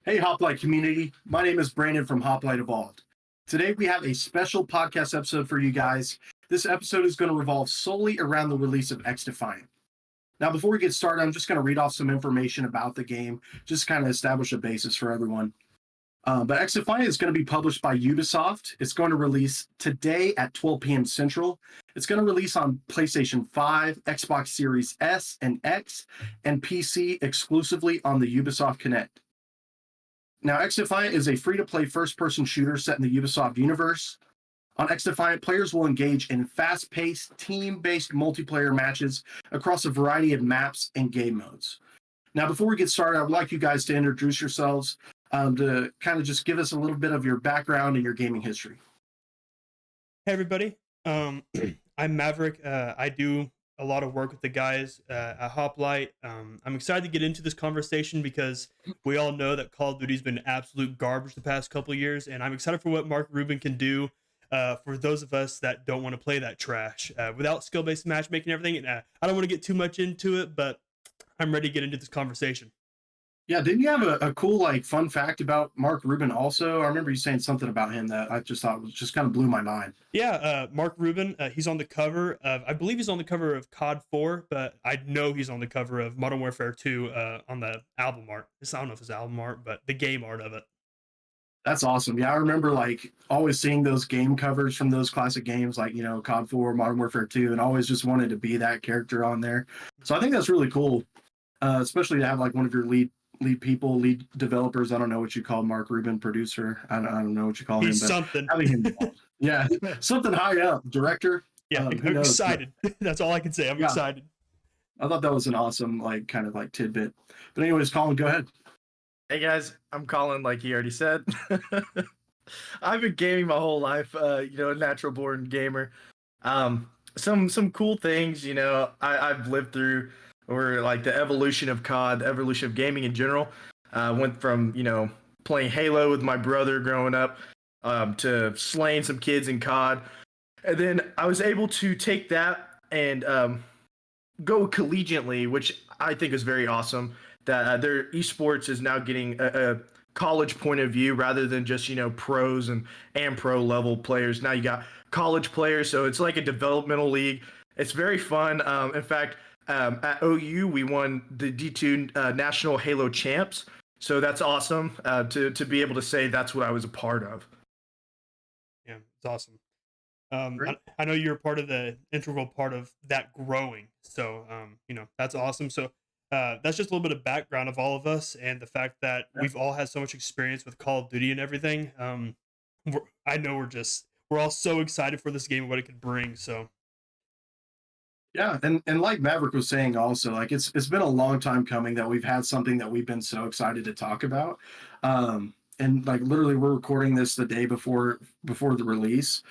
Hey, Hoplite community. My name is Brandon from Hoplite Evolved. Today, we have a special podcast episode for you guys. This episode is going to revolve solely around the release of XDefiant. Now, before we get started, I'm just going to read off some information about the game, just kind of establish a basis for everyone. But XDefiant is going to be published by Ubisoft. It's going to release today at 12 p.m. Central. It's going to release on PlayStation 5, Xbox Series S and X, and PC exclusively on the Ubisoft Connect. Now, XDefiant is a free-to-play first-person shooter set in the Ubisoft universe. On XDefiant, players will engage in fast-paced, team-based multiplayer matches across a variety of maps and game modes. Now, before we get started, I would like you guys to introduce yourselves, to kind of just give us a little bit of your background and your gaming history. Hey everybody, I'm Maverick. I do a lot of work with the guys at Hoplite. I'm excited to get into this conversation because we all know that Call of Duty's been absolute garbage the past couple of years, and I'm excited for what Mark Rubin can do for those of us that don't want to play that trash without skill-based matchmaking and everything. And, I don't want to get too much into it, but I'm ready to get into this conversation. Yeah, didn't you have a cool, fun fact about Mark Rubin also? I remember you saying something about him that I just thought was just kind of blew my mind. Yeah, Mark Rubin, he's on the cover of, I believe he's on the cover of COD 4, but I know he's on the cover of Modern Warfare 2 on the album art. I don't know if it's album art, but the game art of it. That's awesome. Yeah, I remember always seeing those game covers from those classic games like, COD 4, Modern Warfare 2, and always just wanted to be that character on there. So I think that's really cool, especially to have one of your lead developers. I don't know what you call Mark Rubin, producer. I don't know what you call He's him, but something. having him involved. Yeah, something high up, director. Yeah, Who I'm knows? excited. That's all I can say. I'm Yeah. excited. I thought that was an awesome tidbit. But anyways, Colin, go ahead. Hey guys, I'm Colin, like he already said. I've been gaming my whole life, a natural born gamer. Some cool things, I've lived through, or like the evolution of COD, the evolution of gaming in general. Went from, playing Halo with my brother growing up, to slaying some kids in COD. And then I was able to take that and go collegiately, which I think is very awesome. That their esports is now getting a college point of view rather than just pros and pro level players. Now you got college players, so it's like a developmental league. It's very fun. In fact, at OU we won the D2 National Halo Champs, so that's awesome to be able to say that's what I was a part of. Yeah, it's awesome. I know you're part of the integral part of that growing, so that's awesome. So that's just a little bit of background of all of us and the fact that we've all had so much experience with Call of Duty and everything. I know we're all so excited for this game and what it could bring. So Yeah, and like Maverick was saying also, it's been a long time coming that we've had something that we've been so excited to talk about. And literally we're recording this the day before the release.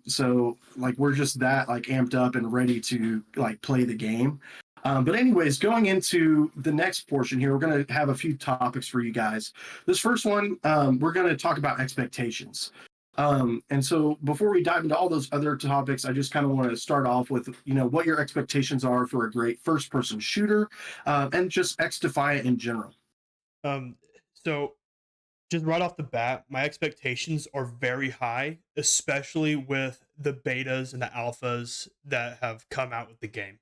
So we're just that amped up and ready to play the game. But anyways, going into the next portion here, we're going to have a few topics for you guys. This first one, we're going to talk about expectations. And so before we dive into all those other topics, I just kind of want to start off with, what your expectations are for a great first-person shooter, and just XDefiant in general. So just right off the bat, my expectations are very high, especially with the betas and the alphas that have come out with the game.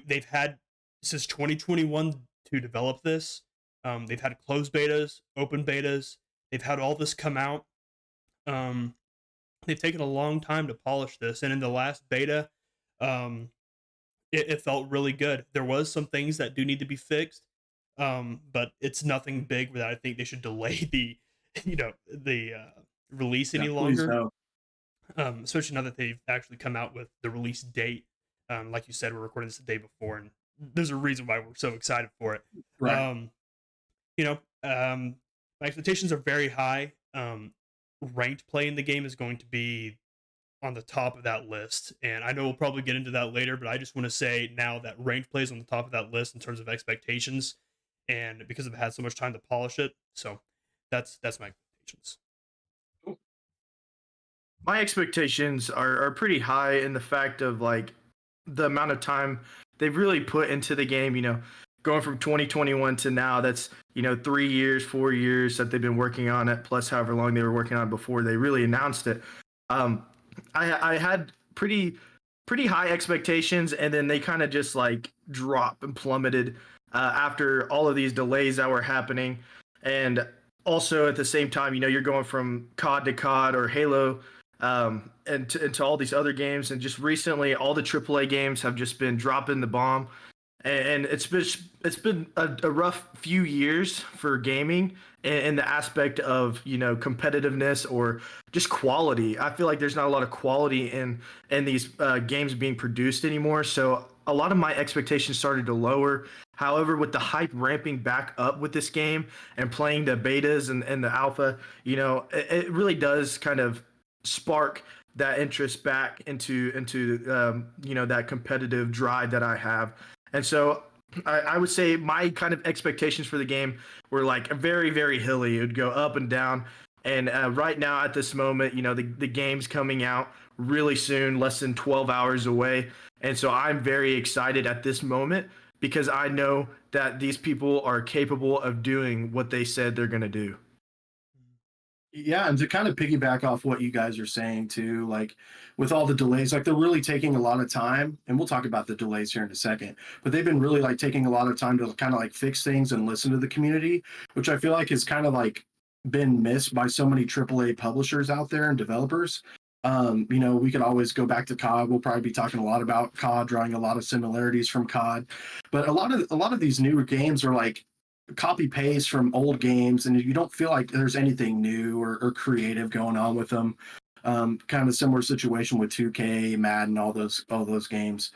They've had since 2021 to develop this. They've had closed betas, open betas. They've had all this come out. They've taken a long time to polish this, and in the last beta, it felt really good. There was some things that do need to be fixed, but it's nothing big that I think they should delay the release any longer. Especially now that they've actually come out with the release date. Like you said, we're recording this the day before, and there's a reason why we're so excited for it. Right. My expectations are very high. Ranked play in the game is going to be on the top of that list, and I know we'll probably get into that later, but I just want to say now that ranked play is on the top of that list in terms of expectations, and because I've had so much time to polish it, so that's my expectations. My expectations are pretty high in the fact of the amount of time they've really put into the game. going from 2021 to now, that's 3 years, 4 years that they've been working on it, plus however long they were working on it before they really announced it. um I had pretty high expectations, and then they kind of just like drop and plummeted after all of these delays that were happening. And also at the same time, you're going from COD to COD or Halo, into all these other games. And just recently, all the AAA games have just been dropping the bomb, and it's been a rough few years for gaming in the aspect of competitiveness or just quality. I feel like there's not a lot of quality in these games being produced anymore. So a lot of my expectations started to lower. However, with the hype ramping back up with this game and playing the betas and the alpha, it really does kind of spark that interest back into that competitive drive that I have. And so I would say my kind of expectations for the game were like very, very hilly. It would go up and down. And right now, at this moment, the game's coming out really soon, less than 12 hours away. And so I'm very excited at this moment because I know that these people are capable of doing what they said they're going to do. Yeah, and to kind of piggyback off what you guys are saying too, like with all the delays, like they're really taking a lot of time, and we'll talk about the delays here in a second, but they've been really like taking a lot of time to kind of like fix things and listen to the community, which I feel like has kind of like been missed by so many AAA publishers out there and developers. We could always go back to COD. We'll probably be talking a lot about COD, drawing a lot of similarities from COD, but a lot of these newer games are like copy paste from old games, and you don't feel like there's anything new or creative going on with them. Kind of a similar situation with 2K, Madden, all those games.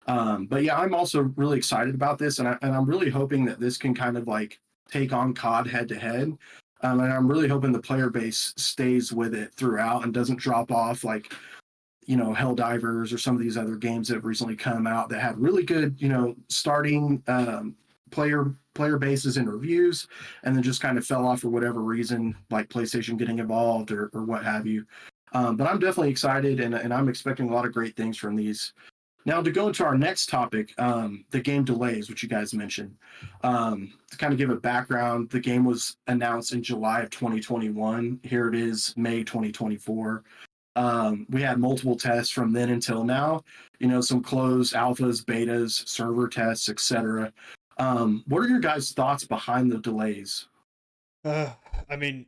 But yeah, I'm also really excited about this, and I'm really hoping that this can kind of like take on COD head to head. And I'm really hoping the player base stays with it throughout and doesn't drop off like Helldivers or some of these other games that have recently come out that had really good starting player bases and reviews, and then just kind of fell off for whatever reason, like PlayStation getting involved or what have you. But I'm definitely excited, and I'm expecting a lot of great things from these. Now, to go into our next topic, the game delays, which you guys mentioned. To kind of give a background, the game was announced in July of 2021. Here it is, May 2024. We had multiple tests from then until now, some closed alphas, betas, server tests, etc. What are your guys' thoughts behind the delays? Uh, I mean,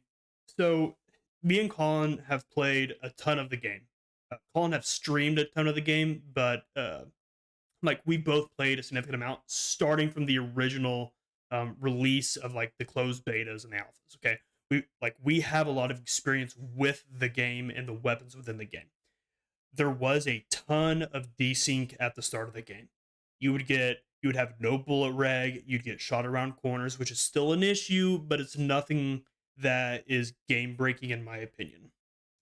so me and Colin have played a ton of the game. Colin have streamed a ton of the game, but like we both played a significant amount, starting from the original release of like the closed betas and the alphas. Okay, we have a lot of experience with the game and the weapons within the game. There was a ton of desync at the start of the game. You would have no bullet reg, you'd get shot around corners, which is still an issue, but it's nothing that is game breaking in my opinion,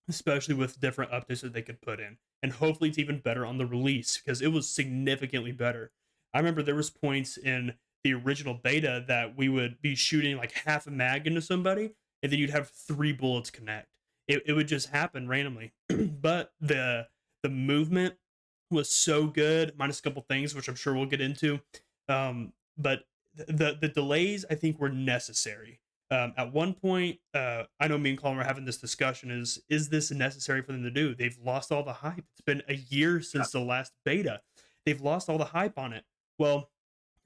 especially with different updates that they could put in. And hopefully it's even better on the release because it was significantly better. I remember there was points in the original beta that we would be shooting like half a mag into somebody, and then you'd have 3 bullets connect. It would just happen randomly. But the movement was so good, minus a couple things which I'm sure we'll get into. But the delays I think were necessary. At one point, I know me and Colin were having this discussion: is this necessary for them to do? They've lost all the hype. It's been a year since the last beta. They've lost all the hype on it. Well,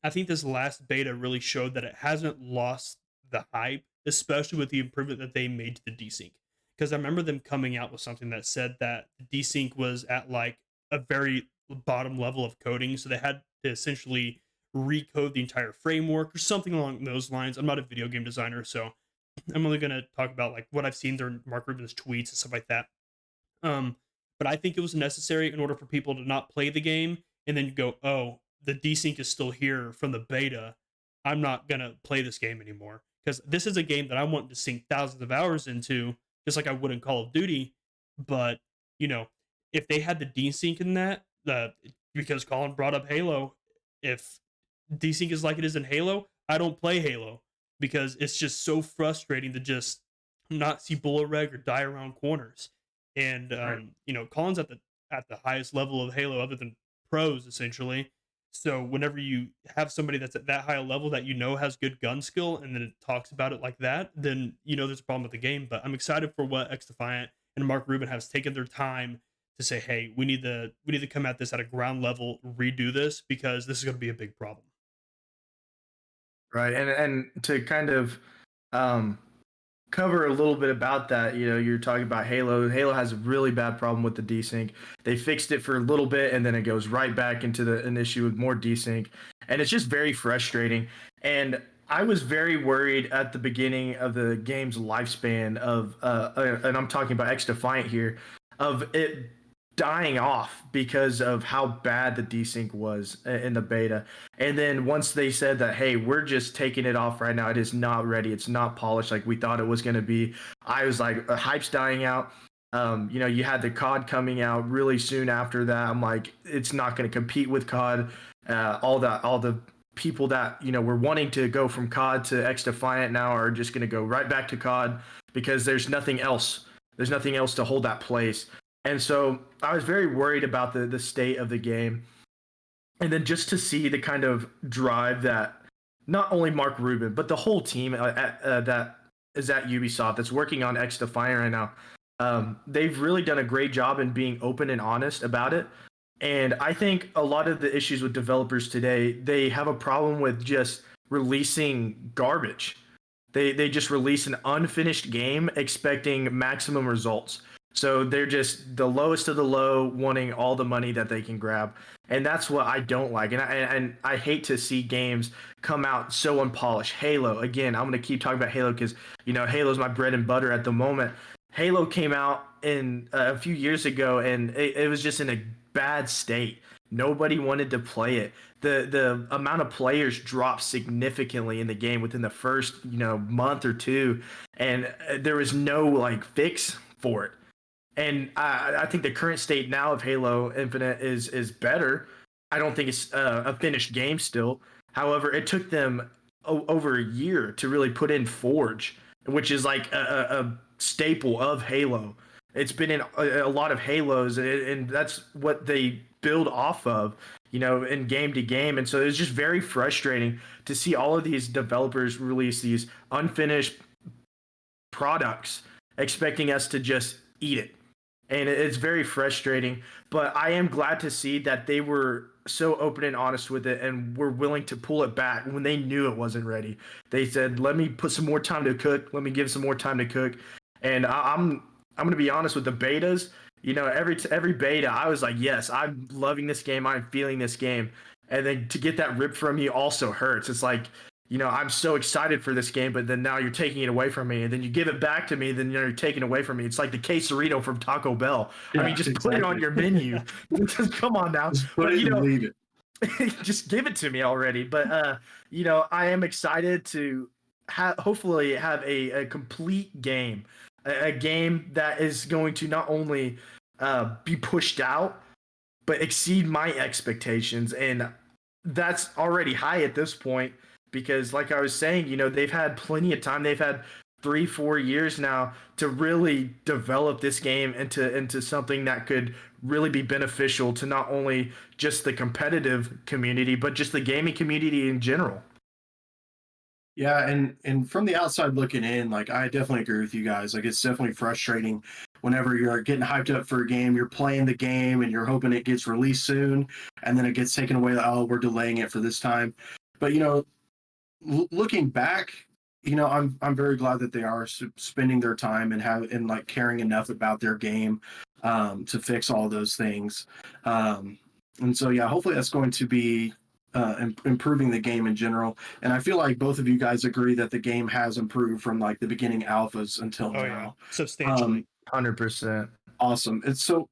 I think this last beta really showed that it hasn't lost the hype, especially with the improvement that they made to the desync. Because I remember them coming out with something that said that the desync was at like a very bottom level of coding, so they had to essentially recode the entire framework or something along those lines. I'm not a video game designer, so I'm only going to talk about like what I've seen during Mark Rubin's tweets and stuff like that. Um, but I think it was necessary in order for people to not play the game and then go, oh, the desync is still here from the beta. I'm not gonna play this game anymore because this is a game that I want to sink thousands of hours into, just like I would in Call of Duty. But you know, if they had the desync in that, because Colin brought up Halo, if desync is like it is in Halo, I don't play Halo because it's just so frustrating to just not see bullet reg or die around corners. And Right. Colin's at the highest level of Halo other than pros essentially. So whenever you have somebody that's at that high a level that you know has good gun skill and then it talks about it like that, then you know there's a problem with the game. But I'm excited for what XDefiant and Mark Rubin has taken their time to say, hey, we need to come at this at a ground level, redo this because this is going to be a big problem. Right. And to kind of um, cover a little bit about that, you're talking about Halo. Halo has a really bad problem with the desync. They fixed it for a little bit and then it goes right back into an issue with more desync. And it's just very frustrating. And I was very worried at the beginning of the game's lifespan and I'm talking about XDefiant here, of it dying off because of how bad the desync was in the beta. And then once they said that, hey, we're just taking it off right now, it is not ready, it's not polished like we thought it was going to be. I was like, hype's dying out. You had the COD coming out really soon after that. I'm like, it's not going to compete with COD. All the people that were wanting to go from COD to XDefiant now are just going to go right back to COD because there's nothing else. There's nothing else to hold that place. And so I was very worried about the state of the game. And then just to see the kind of drive that not only Mark Rubin, but the whole team that is at Ubisoft that's working on XDefiant right now, they've really done a great job in being open and honest about it. And I think a lot of the issues with developers today, they have a problem with just releasing garbage. They just release an unfinished game expecting maximum results. So they're just the lowest of the low, wanting all the money that they can grab, and that's what I don't like. And I hate to see games come out so unpolished. Halo, again, I'm gonna keep talking about Halo because Halo's my bread and butter at the moment. Halo came out in a few years ago, and it was just in a bad state. Nobody wanted to play it. The amount of players dropped significantly in the game within the first month or two, and there was no like fix for it. And I think the current state now of Halo Infinite is better. I don't think it's a finished game still. However, it took them over a year to really put in Forge, which is like a staple of Halo. It's been in a lot of Halos, and that's what they build off of, in game to game. And so it's just very frustrating to see all of these developers release these unfinished products, expecting us to just eat it. And it's very frustrating, but I am glad to see that they were so open and honest with it and were willing to pull it back when they knew it wasn't ready. They said, let me put some more time to cook, let me give some more time to cook. And I'm going to be honest with the betas. Every beta I was like, yes, I'm loving this game, I'm feeling this game. And then to get that ripped from you also hurts. It's like, I'm so excited for this game, but then now you're taking it away from me, and then you give it back to me, then you're taking it away from me. It's like the quesarito from Taco Bell. Yeah, I mean, just exactly. put it on your menu. Just come on now. Just put But it and leave it. just give it to me already. But I am excited to hopefully have a complete game, a game that is going to not only be pushed out, but exceed my expectations, and that's already high at this point because like I was saying, they've had plenty of time. They've had 3-4 years now to really develop this game into something that could really be beneficial to not only just the competitive community, but just the gaming community in general. Yeah, and from the outside looking in, like I definitely agree with you guys. Like it's definitely frustrating whenever you're getting hyped up for a game, you're playing the game and you're hoping it gets released soon, and then it gets taken away. Oh, we're delaying it for this time. But looking back, I'm very glad that they are spending their time and like caring enough about their game to fix all those things. And so yeah, hopefully that's going to be improving the game in general. And I feel like both of you guys agree that the game has improved from like the beginning alphas until Oh yeah, now. substantially. 100%. Awesome. And so,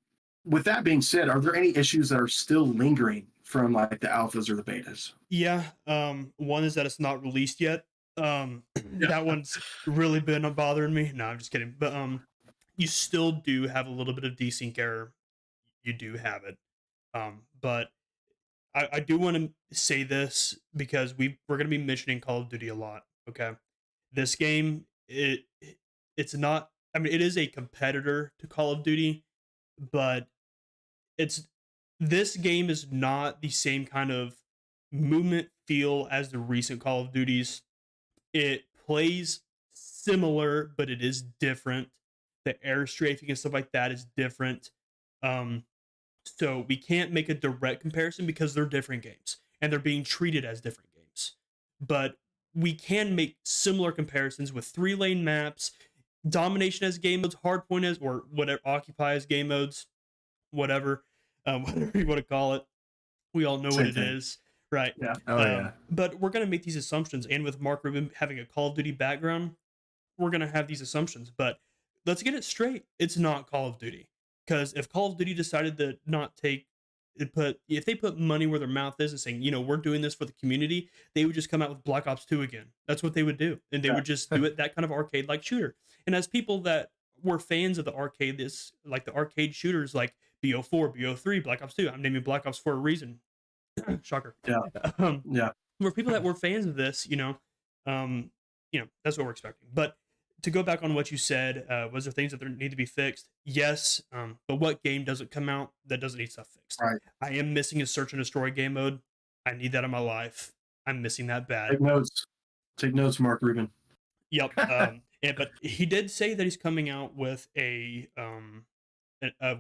with that being said, are there any issues that are still lingering from like the alphas or the betas? Yeah. One is that it's not released yet. That one's really been bothering me. No, I'm just kidding. But you still do have a little bit of desync error. You do have it. But I do want to say this because we're gonna be mentioning Call of Duty a lot. Okay. This game, it's not, I mean, it is a competitor to Call of Duty, but it's this game is not the same kind of movement feel as the recent Call of Duties. It plays similar, but it is different. The air strafing and stuff like that is different. Um, so we can't make a direct comparison because they're different games and they're being treated as different games. But we can make similar comparisons with 3-lane maps, domination as game modes, hardpoint as, or whatever, occupy as game modes, whatever, whatever you want to call it. We all know what Same it thing. is, right? Yeah. Oh yeah. But we're going to make these assumptions. And with Mark Rubin having a Call of Duty background, we're going to have these assumptions. But let's get it straight. It's not Call of Duty. Because if Call of Duty decided to not take if they put money where their mouth is and saying, we're doing this for the community, they would just come out with Black Ops 2 again. That's what they would do. And they would just do it that kind of arcade like shooter. And as people that were fans of the arcade, like the arcade shooters like BO4, BO3, Black Ops 2, I'm naming Black Ops for a reason. Shocker. Yeah. Yeah. For people that were fans of this, that's what we're expecting. But to go back on what you said, was there things that there need to be fixed? Yes, but what game doesn't come out that doesn't need stuff fixed? Right. I am missing a search and destroy game mode. I need that in my life. I'm missing that bad. Take notes. Take notes, Mark Rubin. Yep. But he did say that he's coming out with a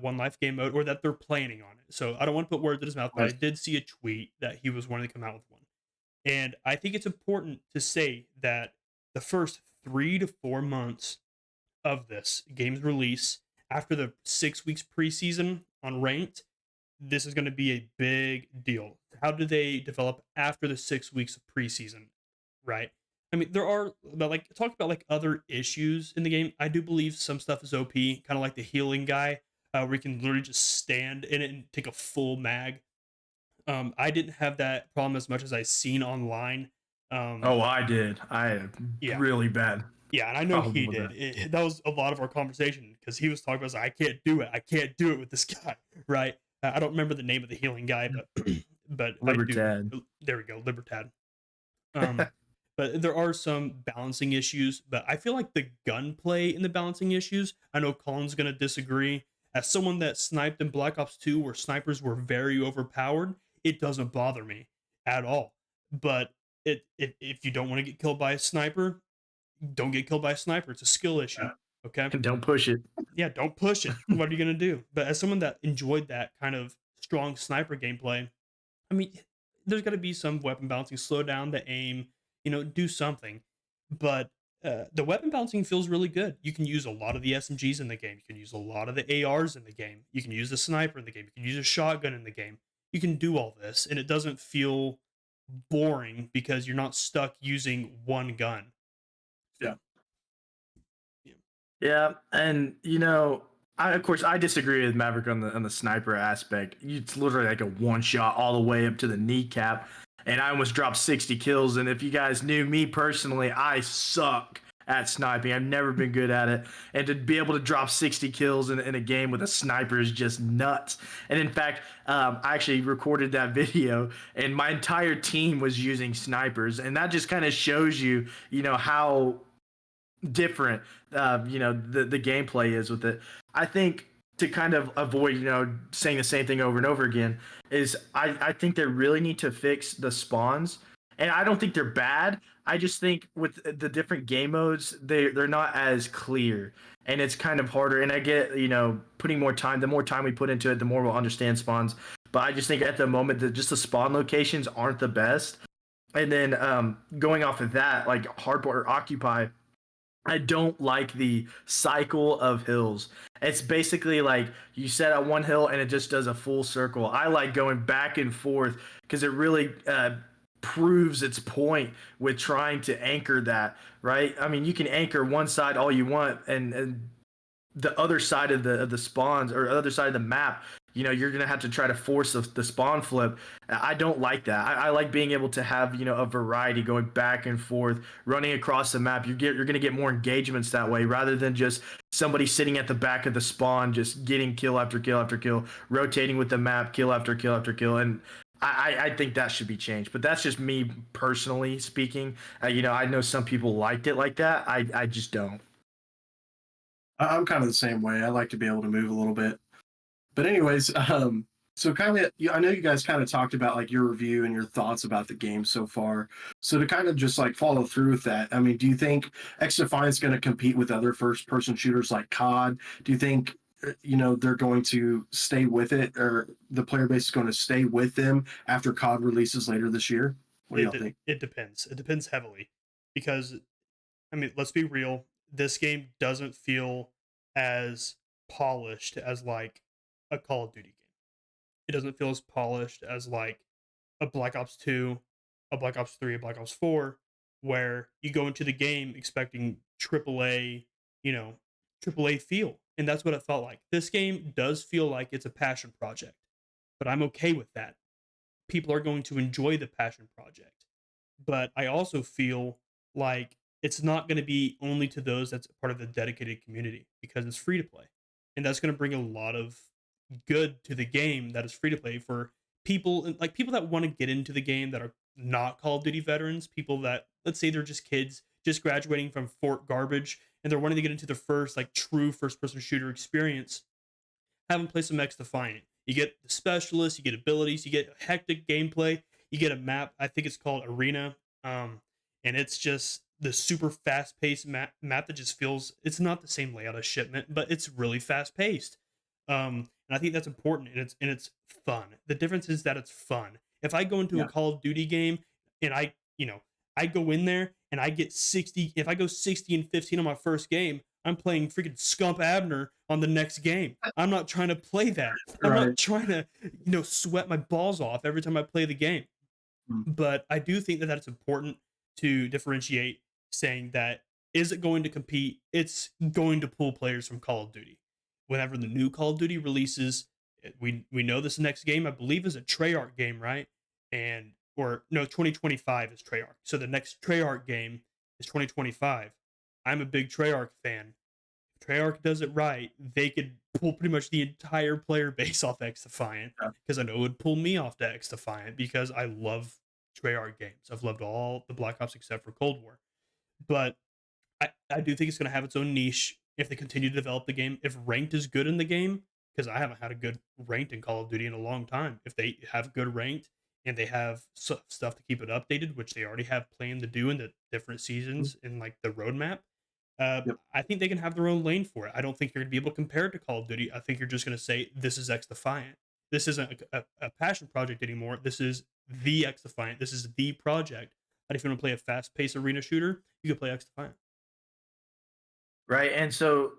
One Life game mode, or that they're planning on it. So I don't want to put words in his mouth, but I did see a tweet that he was wanting to come out with one. And I think it's important to say that the first 3 to 4 months of this game's release, after the 6 weeks preseason on ranked, this is going to be a big deal. How do they develop after the 6 weeks of preseason, right? I mean, there are, but like, talk about like other issues in the game. I do believe some stuff is OP, kind of like the healing guy, where you can literally just stand in it and take a full mag. I didn't have that problem as much as I've seen online. Oh, I did. I had really bad. Yeah, and I know problem he with did. That was a lot of our conversation because he was talking about, like, I can't do it. I can't do it with this guy, right? I don't remember the name of the healing guy, but Libertad. There we go, Libertad. But there are some balancing issues, but I feel like the gunplay in the balancing issues, I know Colin's going to disagree. As someone that sniped in Black Ops 2 where snipers were very overpowered, it doesn't bother me at all. But if you don't want to get killed by a sniper, don't get killed by a sniper. It's a skill issue. Okay. Don't push it. Yeah, don't push it. What are you gonna do? But as someone that enjoyed that kind of strong sniper gameplay, I mean, there's got to be some weapon balancing. Slow down the aim. Do something. But the weapon balancing feels really good. You can use a lot of the SMGs in the game. You can use a lot of the ARs in the game. You can use the sniper in the game. You can use a shotgun in the game. You can do all this, and it doesn't feel boring because you're not stuck using one gun. Yeah. Yeah, and I disagree with Maverick on the sniper aspect. It's literally like a one shot all the way up to the kneecap, and I almost dropped 60 kills. And if you guys knew me personally, I suck at sniping. I've never been good at it, and to be able to drop 60 kills in a game with a sniper is just nuts. And in fact, I actually recorded that video, and my entire team was using snipers, and that just kind of shows you, how different the gameplay is with it. I think to kind of avoid saying the same thing over and over again is I think they really need to fix the spawns, and I don't think they're bad. I just think with the different game modes, they're not as clear, and it's kind of harder. And I get putting more time, the more time we put into it, the more we'll understand spawns. But I just think at the moment that just the spawn locations aren't the best. And then going off of that, like hardpoint or occupy, I don't like the cycle of hills. It's basically like you set at one hill and it just does a full circle. I like going back and forth because it really proves its point with trying to anchor that, right? I mean, you can anchor one side all you want, and the other side of the spawns or other side of the map, you're gonna have to try to force the spawn flip. I don't like that. I like being able to have a variety going back and forth, running across the map. You're gonna get more engagements that way rather than just somebody sitting at the back of the spawn just getting kill after kill after kill, rotating with the map, kill after kill after kill. And I think that should be changed. But that's just me personally speaking. I know some people liked it like that. I just don't. I'm kind of the same way. I like to be able to move a little bit. But anyways, So kind of, I know you guys kind of talked about like your review and your thoughts about the game so far. So to kind of just like follow through with that, I mean, do you think XDefiant's going to compete with other first-person shooters like COD? Do you think they're going to stay with it, or the player base is going to stay with them after COD releases later this year? What do y'all think? It depends. It depends heavily because I mean, let's be real. This game doesn't feel as polished as like a Call of Duty game. It doesn't feel as polished as like a Black Ops 2, a Black Ops 3, a Black Ops 4, where you go into the game expecting AAA, you know, AAA feel. And that's what it felt like. This game does feel like it's a passion project, but I'm okay with that. People are going to enjoy the passion project. But I also feel like it's not going to be only to those that's part of the dedicated community because it's free to play. And that's going to bring a lot of good to the game that is free to play for people like people that want to get into the game that are not Call of Duty veterans, people that let's say they're just kids just graduating from Fort Garbage and they're wanting to get into the first like true first person shooter experience. Have them play some X Defiant. You get the specialists, you get abilities, you get hectic gameplay, you get a map. I think it's called Arena, and it's just the super fast paced map that just feels it's not the same layout as Shipment, but it's really fast paced. And I think that's important, and it's fun. The difference is that it's fun. If I go into a Yeah. Call of Duty game and I go in there and I get 60, if I go 60 and 15 on my first game, I'm playing freaking Scump Abner on the next game. I'm not trying to play that. I'm Right. not trying to, sweat my balls off every time I play the game. Mm. But I do think that that's important to differentiate, saying that is it going to compete? It's going to pull players from Call of Duty. Whenever the new Call of Duty releases, we know this next game I believe is a Treyarch game, right? And or no, 2025 is Treyarch. So the next Treyarch game is 2025. I'm a big Treyarch fan. If Treyarch does it right, they could pull pretty much the entire player base off X Defiant Yeah. because I know it would pull me off to X Defiant because I love Treyarch games. I've loved all the Black Ops except for Cold War. But I do think it's going to have its own niche if they continue to develop the game. If ranked is good in the game, because I haven't had a good ranked in Call of Duty in a long time. If they have good ranked and they have stuff to keep it updated, which they already have planned to do in the different seasons in like the roadmap, Yep. I think they can have their own lane for it. I don't think you're going to be able to compare it to Call of Duty. I think you're just going to say this is X Defiant. This isn't a passion project anymore. This is the X Defiant. This is the project. And if you want to play a fast paced arena shooter, you can play X Defiant. Right. And so,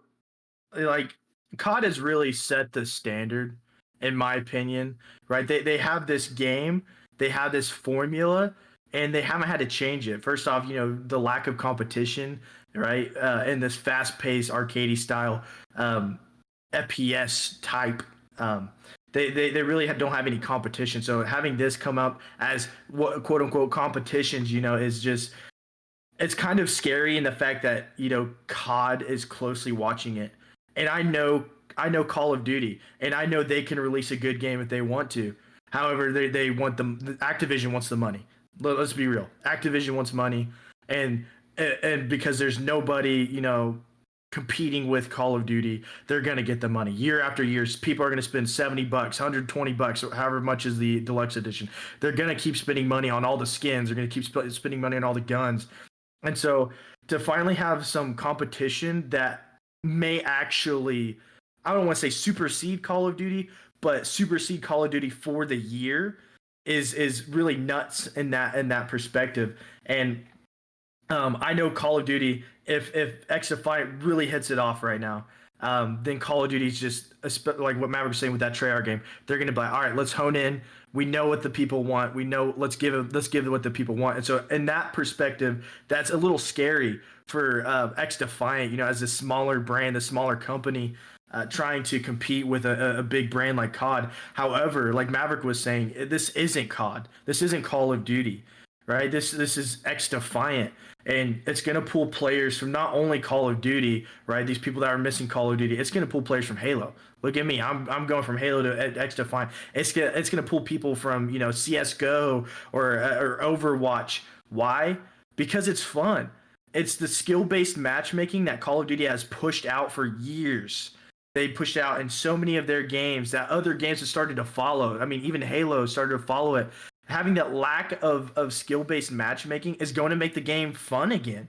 like, COD has really set the standard, in my opinion. Right. They have this game, they have this formula, and they haven't had to change it. First off, the lack of competition, right? In this fast paced, arcadey style FPS type. They really don't have any competition. So having this come up as what quote unquote competitions, is just it's kind of scary in the fact that COD is closely watching it, and I know Call of Duty, and I know they can release a good game if they want to. However, they want Activision wants the money. Let's be real. Activision wants money, and and because there's nobody competing with Call of Duty, they're gonna get the money year after year. People are gonna spend $70, $120, or however much is the deluxe edition. They're gonna keep spending money on all the skins. They're gonna keep spending money on all the guns. And so to finally have some competition that may actually, I don't want to say supersede Call of Duty, but supersede Call of Duty for the year is really nuts in that perspective. And I know Call of Duty, if XDefiant really hits it off right now, then Call of Duty is just like what Maverick was saying with that Treyarch game. They're gonna be like, all right, let's hone in. We know what the people want. We know let's give what the people want. And so in that perspective, that's a little scary for XDefiant. As a smaller brand, a smaller company. Trying to compete with a big brand like COD. However, like Maverick was saying, this isn't COD. This isn't Call of Duty, right? This is XDefiant, and it's going to pull players from not only Call of Duty, right? These people that are missing Call of Duty, it's going to pull players from Halo. Look at me, I'm going from Halo to XDefiant. It's gonna pull people from CS:GO or Overwatch. Why? Because it's fun. It's the skill-based matchmaking that Call of Duty has pushed out for years. they pushed out in so many of their games that other games have started to follow. I mean, even Halo started to follow it. Having that lack of skill-based matchmaking is going to make the game fun again,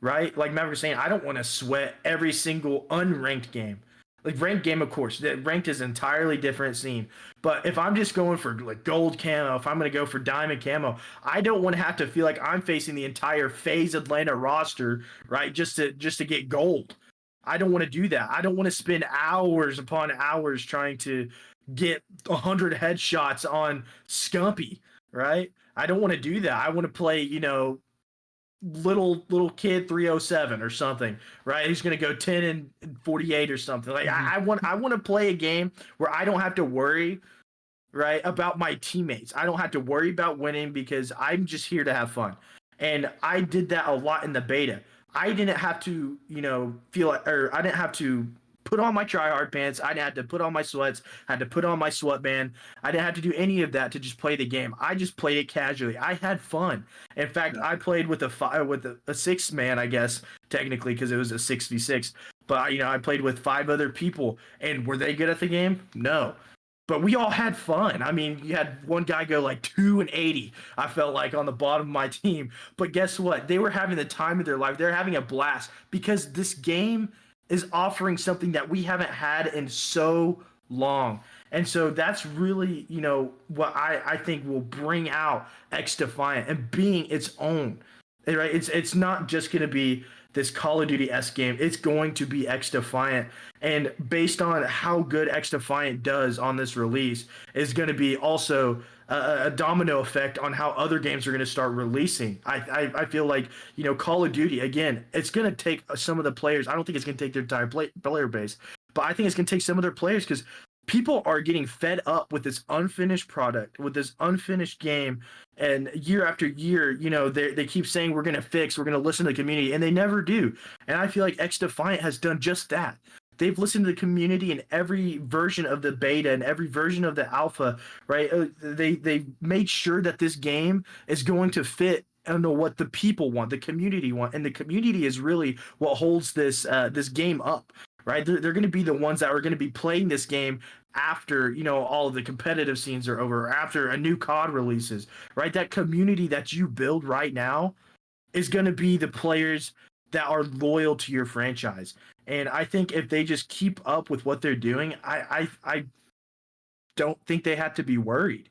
right? Like Maverick was saying, I don't want to sweat every single unranked game. Like ranked game, of course, ranked is an entirely different scene. But if I'm just going for like gold camo, if I'm going to go for diamond camo, I don't want to have to feel like I'm facing the entire FaZe Atlanta roster, right? Just to get gold. I don't want to do that. I don't want to spend hours upon hours trying to get 100 headshots on Scumpy, right? I don't want to do that. I want to play, little kid 307 or something, right? He's gonna go 10 and 48 or something. Like I want to play a game where I don't have to worry, right, about my teammates. I don't have to worry about winning because I'm just here to have fun. And I did that a lot in the beta. I didn't have to, feel like, or I didn't have to put on my tryhard pants. I didn't have to put on my sweats. I had to put on my sweatband. I didn't have to do any of that to just play the game. I just played it casually. I had fun. In fact, I played with a 6-man, I guess, technically, because it was a 6v6. But I played with 5 other people, and were they good at the game? No. But we all had fun. I mean, you had one guy go like 2 and 80, I felt like, on the bottom of my team. But guess what? They were having the time of their life. They're having a blast because this game is offering something that we haven't had in so long. And so that's really, what I think will bring out XDefiant and being its own. Right? It's not just going to be this Call of Duty-esque game. It's going to be XDefiant. And based on how good XDefiant does on this release, is going to be also a domino effect on how other games are going to start releasing. I feel like, Call of Duty, again, it's going to take some of the players. I don't think it's going to take their entire player base, but I think it's going to take some of their players because people are getting fed up with this unfinished product, with this unfinished game. And year after year, they keep saying we're going to listen to the community, and they never do. And I feel like XDefiant has done just that. They've listened to the community in every version of the beta and every version of the alpha, right? They made sure that this game is going to fit, I don't know, what the people want, the community want, and the community is really what holds this game up, right? They're going to be the ones that are going to be playing this game after all of the competitive scenes are over, or after a new COD releases, right? That community that you build right now is going to be the players that are loyal to your franchise. And I think if they just keep up with what they're doing, I don't think they have to be worried.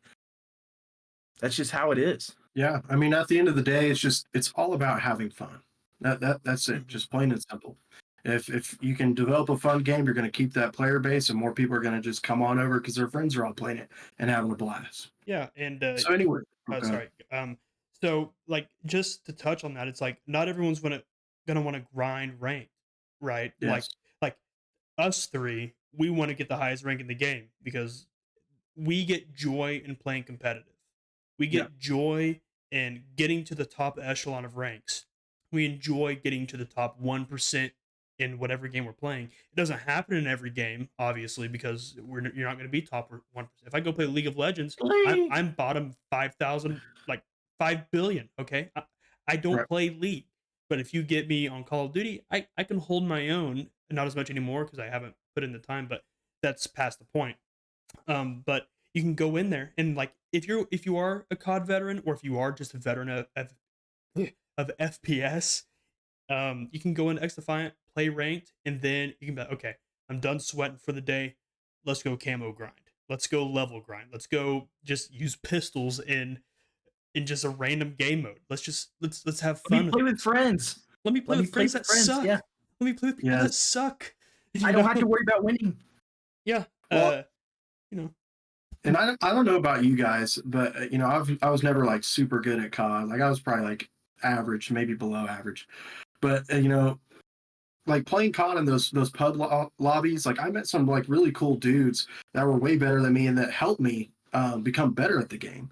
That's just how it is. Yeah, I mean, at the end of the day, it's all about having fun. That's it, just plain and simple. If you can develop a fun game, you're going to keep that player base, and more people are going to just come on over because their friends are all playing it and having a blast. Yeah, and So anyway, sorry. So like just to touch on that, it's like not everyone's gonna want to grind ranked, right? yes, Like us three, we want to get the highest rank in the game because we get joy in playing competitive. We yeah, get joy in getting to the top echelon of ranks. We enjoy getting to the top 1% in whatever game we're playing. It doesn't happen in every game, obviously, because you're not going to be top 1%. If I go play League of Legends, I'm bottom 5,000, like 5 billion. Okay, I don't right. play League, but if you get me on Call of Duty, I can hold my own. Not as much anymore because I haven't put in the time, but that's past the point. But you can go in there and like if you are a COD veteran or if you are just a veteran of FPS, you can go in XDefiant, play ranked, and then you can be like, okay, I'm done sweating for the day. Let's go camo grind. Let's go level grind. Let's go just use pistols in just a random game mode. Let's have Let fun. me play with friends. Let me play with friends that suck. Yeah. Let me play with people that Yes. suck. I don't have to worry about winning. Yeah. Well, You know. and I don't know about you guys, but I was never like super good at COD. Like I was probably like average, maybe below average. But like playing COD in those pub lobbies, like I met some like really cool dudes that were way better than me and that helped me become better at the game.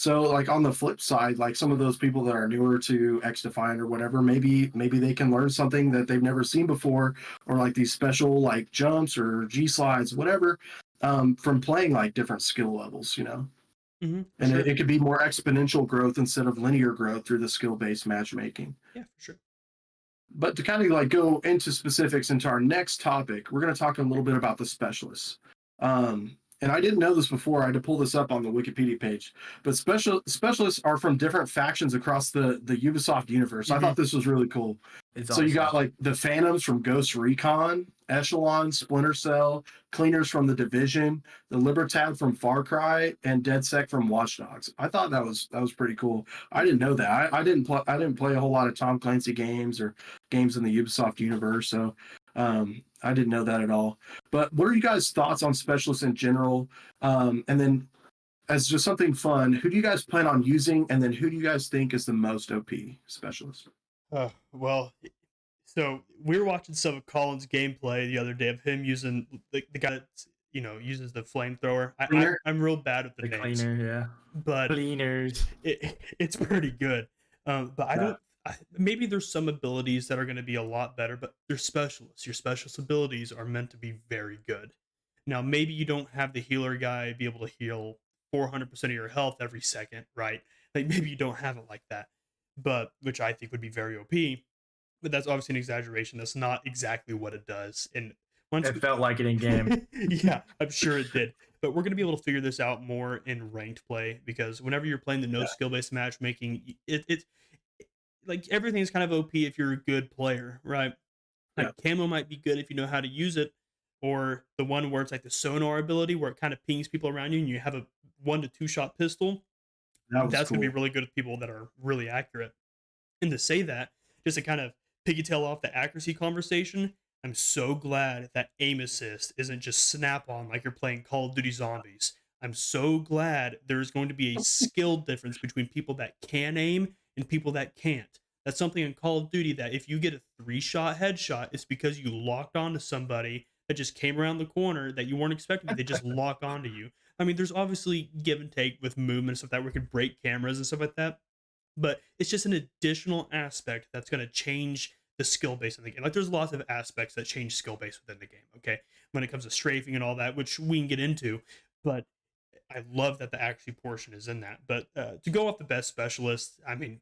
So like on the flip side, like some of those people that are newer to XDefiant or whatever, maybe they can learn something that they've never seen before, or like these special like jumps or G slides, whatever, from playing like different skill levels, Mm-hmm, and sure. it could be more exponential growth instead of linear growth through the skill based matchmaking. Yeah, for sure. But to kind of like go into specifics into our next topic, we're going to talk a little bit about the specialists. And I didn't know this before. I had to pull this up on the Wikipedia page. But specialists are from different factions across the Ubisoft universe. I thought this was really cool. It's So you awesome. got like the Phantoms from Ghost Recon, Echelon, Splinter Cell, Cleaners from The Division, the Libertad from Far Cry, and DedSec from Watch Dogs. I thought that was pretty cool. I didn't know that. I didn't play a whole lot of Tom Clancy games or games in the Ubisoft universe, so I didn't know that at all. But what are you guys' thoughts on specialists in general? And then as just something fun, who do you guys plan on using? And then who do you guys think is the most OP specialist? Well, so we were watching some of Colin's gameplay the other day of him using the guy that uses the flamethrower. I'm real bad with the names, cleaner, yeah. but Cleaners. it's pretty good. But I Yeah. don't. Maybe there's some abilities that are going to be a lot better, but they're specialists. Your specialist abilities are meant to be very good. Now, maybe you don't have the healer guy be able to heal 400% of your health every second, right? Like maybe you don't have it like that, but which I think would be very OP. But that's obviously an exaggeration. That's not exactly what it does. And once It felt like it in game. yeah, I'm sure it did. But we're gonna be able to figure this out more in ranked play because whenever you're playing the no skill based matchmaking, it's like everything's kind of OP if you're a good player, right? Like camo might be good if you know how to use it, or the one where it's like the sonar ability where it kind of pings people around you and you have a 1 to 2 shot pistol. That's gonna be really good with people that are really accurate. And to say that, just to kind of piggytail off the accuracy conversation, I'm so glad that aim assist isn't just snap on like you're playing Call of Duty Zombies. I'm so glad there's going to be a skill difference between people that can aim and people that can't. That's something in Call of Duty that if you get a 3 shot headshot, it's because you locked onto somebody that just came around the corner that you weren't expecting. They just lock onto you. I mean, there's obviously give and take with movement and stuff that we could break cameras and stuff like that, but it's just an additional aspect that's going to change the skill base in the game. Like there's lots of aspects that change skill base within the game, okay, when it comes to strafing and all that, which we can get into. But I love that the accuracy portion is in that. But to go off the best specialists, I mean,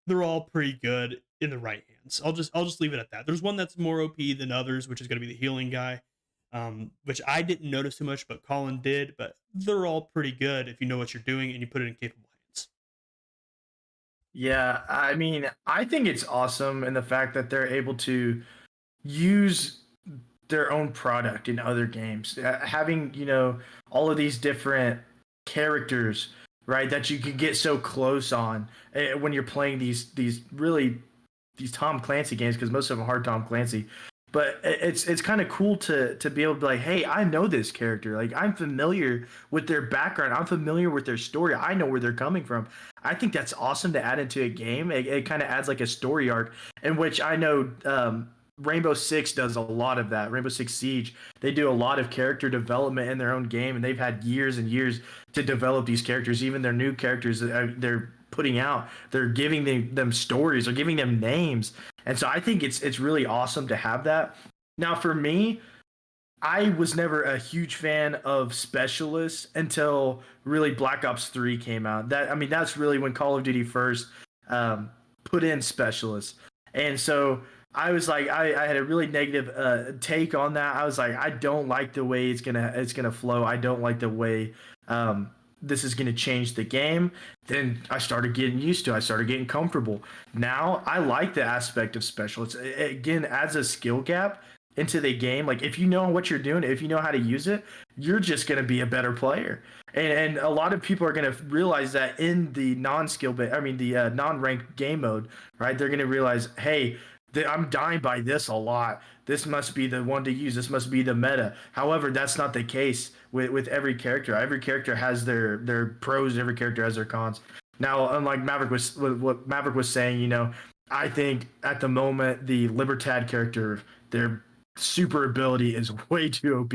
they're all pretty good in the right hands. I'll just leave it at that. There's one that's more OP than others, which is going to be the healing guy, which I didn't notice too much, but Colin did. But they're all pretty good if you know what you're doing and you put it in capable hands. Yeah, I mean, I think it's awesome in the fact that they're able to use their own product in other games. Having, all of these different characters, right, that you can get so close on when you're playing these Tom Clancy games, because most of them are Tom Clancy. But it's kind of cool to be able to be like, hey, I know this character. Like I'm familiar with their background. I'm familiar with their story. I know where they're coming from. I think that's awesome to add into a game. It kind of adds like a story arc in which I know Rainbow Six does a lot of that. Rainbow Six Siege, they do a lot of character development in their own game, and they've had years and years to develop these characters. Even their new characters that they're putting out, they're giving them stories, they're giving them names, and so I think it's really awesome to have that. Now, for me, I was never a huge fan of specialists until really Black Ops 3 came out. That's really when Call of Duty first put in specialists. And so I was like, I had a really negative take on that. I was like, I don't like the way it's gonna flow. I don't like the way this is gonna change the game. Then I started getting used to it. I started getting comfortable. Now I like the aspect of specialists. It again adds a skill gap into the game. Like if you know what you're doing, if you know how to use it, you're just going to be a better player. And a lot of people are going to realize that in the the non-ranked game mode, right? They're going to realize, hey, I'm dying by this a lot. This must be the one to use. This must be the meta. However, that's not the case with every character. Every character has their pros. Every character has their cons. Now, unlike what Maverick was saying, I think at the moment the Libertad character, their super ability is way too OP.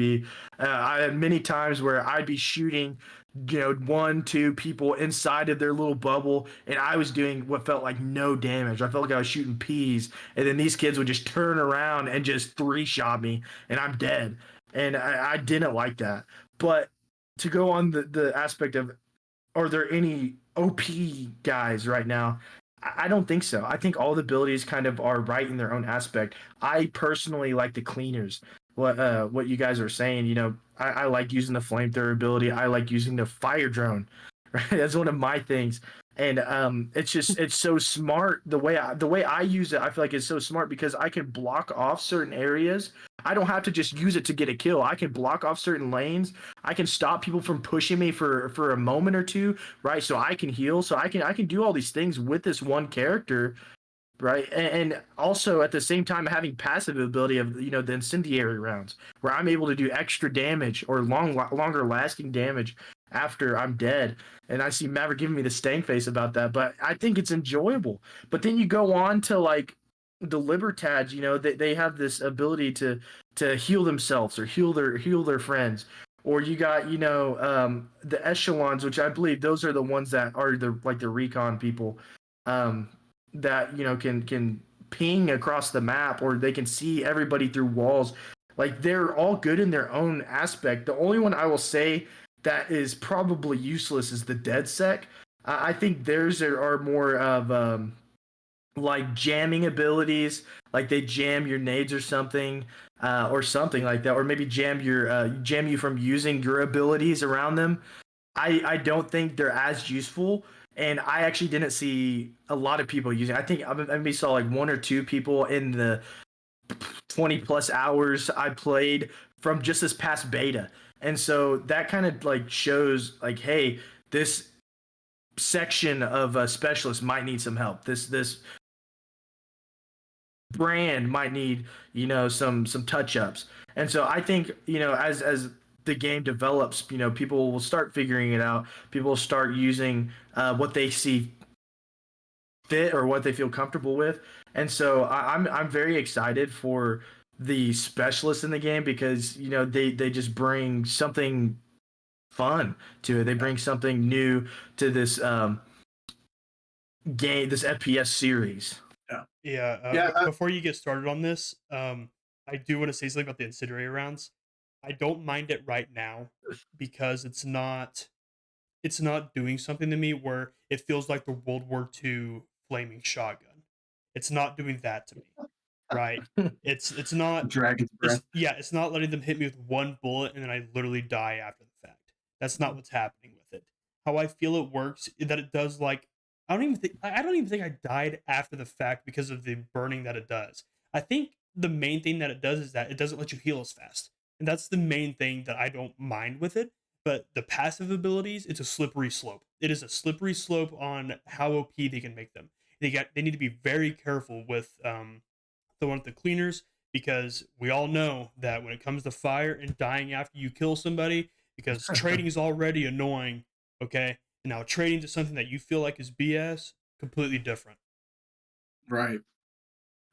I had many times where I'd be shooting, 1, 2 people inside of their little bubble, and I was doing what felt like no damage. I felt like I was shooting peas, and then these kids would just turn around and just 3-shot me, and I'm dead. And I didn't like that. But to go on the aspect of, are there any OP guys right now? I don't think so. I think all the abilities kind of are right in their own aspect. I personally like the cleaners. What you guys are saying, I like using the flamethrower ability. I like using the fire drone. Right, that's one of my things. And it's so smart the way I use it. I feel like it's so smart because I can block off certain areas. I don't have to just use it to get a kill. I can block off certain lanes. I can stop people from pushing me for a moment or two, right? So I can heal. So I can do all these things with this one character, right? And also at the same time having passive ability of the incendiary rounds, where I'm able to do extra damage or longer lasting damage after I'm dead. And I see Maverick giving me the stank face about that, but I think it's enjoyable. But then you go on to like the Libertads, they have this ability to heal themselves or heal their friends. Or you got the echelons, which I believe those are the ones that are the recon people, um, that can ping across the map, or they can see everybody through walls. Like they're all good in their own aspect. The only one I will say that is probably useless is the dead sec. I think theirs are more of like jamming abilities, like they jam your nades or something like that, or maybe jam you from using your abilities around them. I don't think they're as useful, and I actually didn't see a lot of people using. I think I maybe saw like one or two people in the 20 plus hours I played from just this past beta, and so that kind of like shows like, hey, this section of specialists might need some help. This brand might need some touch ups. And so I think as the game develops, people will start figuring it out. People will start using what they see fit or what they feel comfortable with. And so I'm very excited for the specialists in the game, because they just bring something fun to it. They bring something new to this game, this FPS series. Yeah. Yeah, Before you get started on this, I do want to say something about the incendiary rounds. I don't mind it right now because it's not doing something to me where it feels like the World War II flaming shotgun. It's not doing that to me, right? It's not Dragon's it's Breath. yeah, it's not letting them hit me with one bullet and then I literally die after the fact. That's not what's happening with it. How I feel it works is that it does like I don't even think I died after the fact because of the burning that it does. I think the main thing that it does is that it doesn't let you heal as fast. And that's the main thing that I don't mind with it. But the passive abilities, it's a slippery slope. It is a slippery slope on how OP they can make them. They need to be very careful with the one with the cleaners, because we all know that when it comes to fire and dying after you kill somebody, because trading is already annoying, okay? And now trading to something that you feel like is BS, completely different. Right.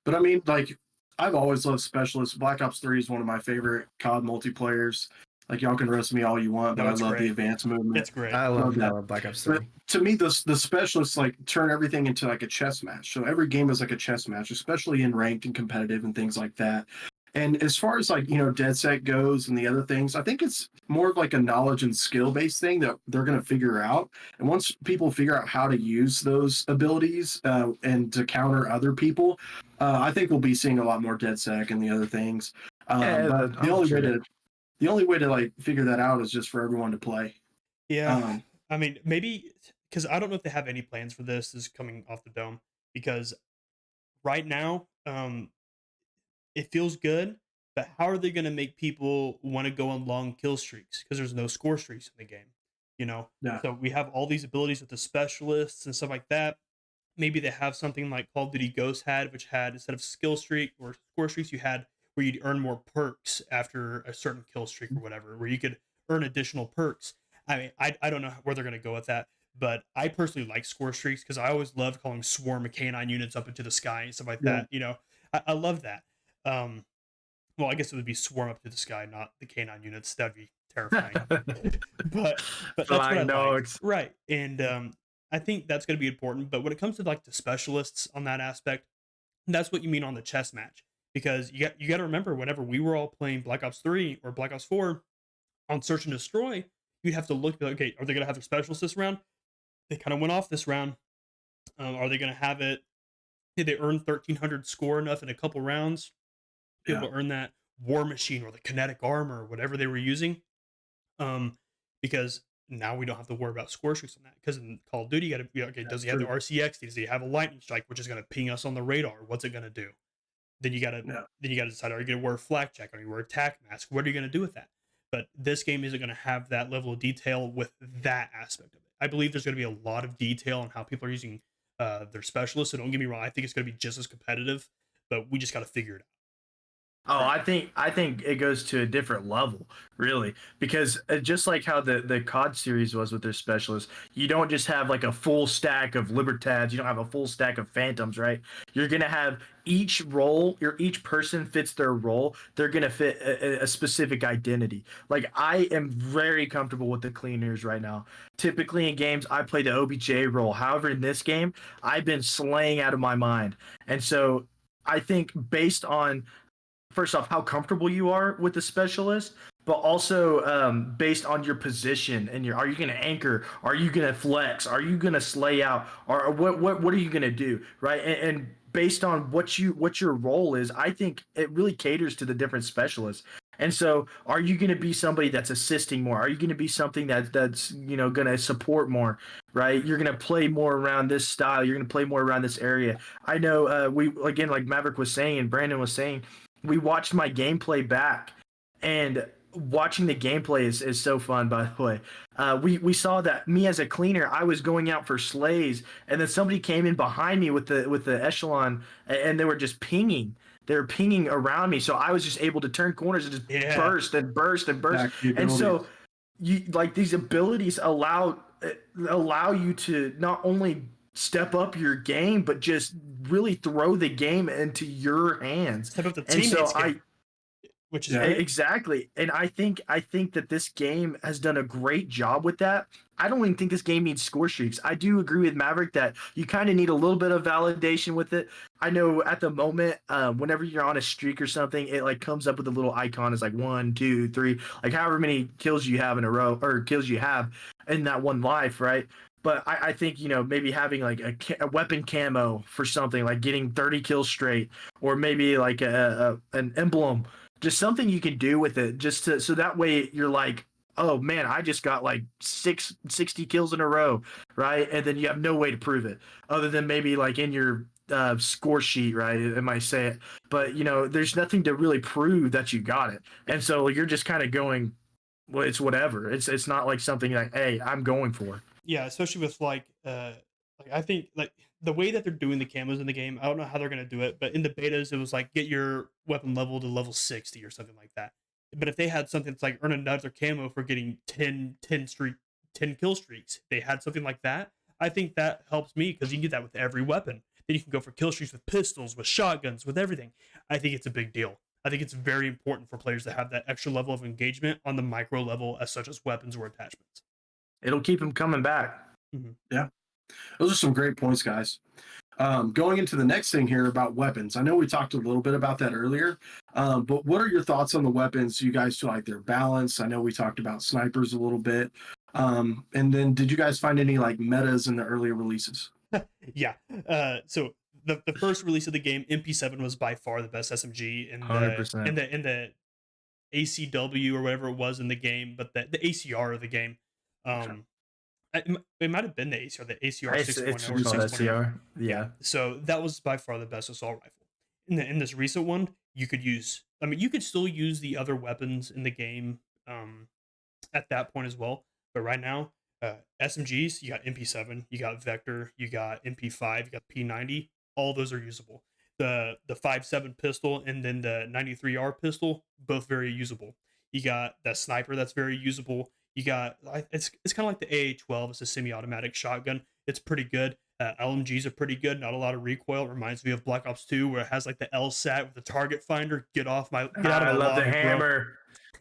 But I mean, like, I've always loved specialists. Black Ops 3 is one of my favorite COD multiplayers. Like, y'all can roast me all you want, but No, I it's love the great. advanced movement. It's great. I Love love that. Black Ops But 3. to me, the specialists like turn everything into like a chess match. So every game is like a chess match, especially in ranked and competitive and things like that. And as far as like, DedSec goes and the other things, I think it's more of like a knowledge and skill based thing that they're going to figure out. And once people figure out how to use those abilities and to counter other people, I think we'll be seeing a lot more DedSec and the other things. Yeah, But the I'm only way sure. to like figure that out is just for everyone to play. Yeah. Um, I mean, maybe because I don't know if they have any plans for this. This is coming off the dome because right now, it feels good, but how are they going to make people want to go on long kill streaks? Because there's no score streaks in the game, you know? yeah. So we have all these abilities with the specialists and stuff like that. Maybe they have something like Call of Duty Ghost had, which had instead of skill streak or score streaks, you had where you'd earn more perks after a certain kill streak or whatever, where you could earn additional perks. I mean, I don't know where they're going to go with that, but I personally like score streaks because I always loved calling swarm of canine units up into the sky and stuff like Yeah. that. I love that. Um, well, I guess it would be swarm up to the sky, not the canine units. That'd be terrifying. but that's what I Flying like, dogs. right? And I think that's going to be important. But when it comes to like the specialists on that aspect, that's what you mean on the chess match, because you got to remember whenever we were all playing Black Ops 3 or Black Ops 4 on Search and Destroy, you'd have to look like, okay, are they going to have the specialists this round? They kind of went off this round. Are they going to have it? Did they earn 1300 score enough in a couple rounds to be Yeah. able to earn that war machine or the kinetic armor or whatever they were using? Because now we don't have to worry about score streaks on that. Because in Call of Duty, you got to be okay. Does he have the RCX? Does he have a lightning strike, which is going to ping us on the radar? What's it going to do? Then you got to decide: are you going to wear a flak check? Are you wear a tac mask? What are you going to do with that? But this game isn't going to have that level of detail with that aspect of it. I believe there's going to be a lot of detail on how people are using their specialists. So don't get me wrong. I think it's going to be just as competitive, but we just got to figure it out. Oh, I think it goes to a different level, really, because just like how the COD series was with their specialists, you don't just have like a full stack of Libertads, you don't have a full stack of Phantoms, right? You're gonna have each role, each person fits their role. They're gonna fit a specific identity. Like I am very comfortable with the cleaners right now. Typically in games, I play the OBJ role. However, in this game, I've been slaying out of my mind, and so I think based on first off how comfortable you are with the specialist, but also based on your position and your are you going to anchor, are you going to flex, are you going to slay out, or what are you going to do, right? And based on what your role is, I think it really caters to the different specialists. And so, are you going to be somebody that's assisting more? Are you going to be something that's going to support more, right? You're going to play more around this style. You're going to play more around this area. I know we again, like Maverick was saying, and Brandon was saying, we watched my gameplay back, and watching the gameplay is so fun. By the way, we saw that me as a cleaner, I was going out for slays, and then somebody came in behind me with the echelon, and they were just pinging. They were pinging around me, so I was just able to turn corners and just burst and burst and burst. And so, you like these abilities allow you to not only step up your game, but just really throw the game into your hands. Step up the And so teammates game, which is great. exactly. And I think that this game has done a great job with that. I don't even think this game needs score streaks. I do agree with Maverick that you kind of need a little bit of validation with it. I know at the moment, whenever you're on a streak or something, it like comes up with a little icon. It's like 1, 2, 3, like however many kills you have in a row or kills you have in that one life, right? But I think maybe having like a weapon camo for something like getting 30 kills straight, or maybe like an emblem, just something you can do with it, just to so that way you're like, oh man, I just got like 60 kills in a row, right? And then you have no way to prove it other than maybe like in your score sheet, right? It might say it, but there's nothing to really prove that you got it, and so you're just kind of going, well, it's whatever. It's not like something like, hey, I'm going for. Yeah, especially with like I think like the way that they're doing the camos in the game, I don't know how they're gonna do it, but in the betas it was like get your weapon level to level 60 or something like that. But if they had something that's like earn another camo for getting 10 kill streaks, they had something like that, I think that helps me because you can get that with every weapon. Then you can go for kill streaks with pistols, with shotguns, with everything. I think it's a big deal. I think it's very important for players to have that extra level of engagement on the micro level, as such as weapons or attachments. It'll keep them coming back. Mm-hmm. Yeah, those are some great points, guys. Going into the next thing here about weapons, I know we talked a little bit about that earlier, but what are your thoughts on the weapons? You guys feel like they're balanced? I know we talked about snipers a little bit, and then did you guys find any like metas in the earlier releases? Yeah. So the first release of the game, MP7 was by far the best SMG in 100%. in the ACW or whatever it was in the game, but the ACR of the game. It might have been the ACR, the ACR 6.0 or 6.0. Yeah. So that was by far the best assault rifle. In this recent one, you could use. I mean, you could still use the other weapons in the game at that point as well. But right now, SMGs, you got MP7, you got Vector, you got MP5, you got P90. All those are usable. The 5.7 pistol and then the 93R pistol, both very usable. You got that sniper that's very usable. You got it's kind of like the AA-12. It's a semi-automatic shotgun. It's pretty good. LMGs are pretty good. Not a lot of recoil. It reminds me of Black Ops 2, where it has like the LSAT with the target finder. Get out of my I love lobby, the hammer.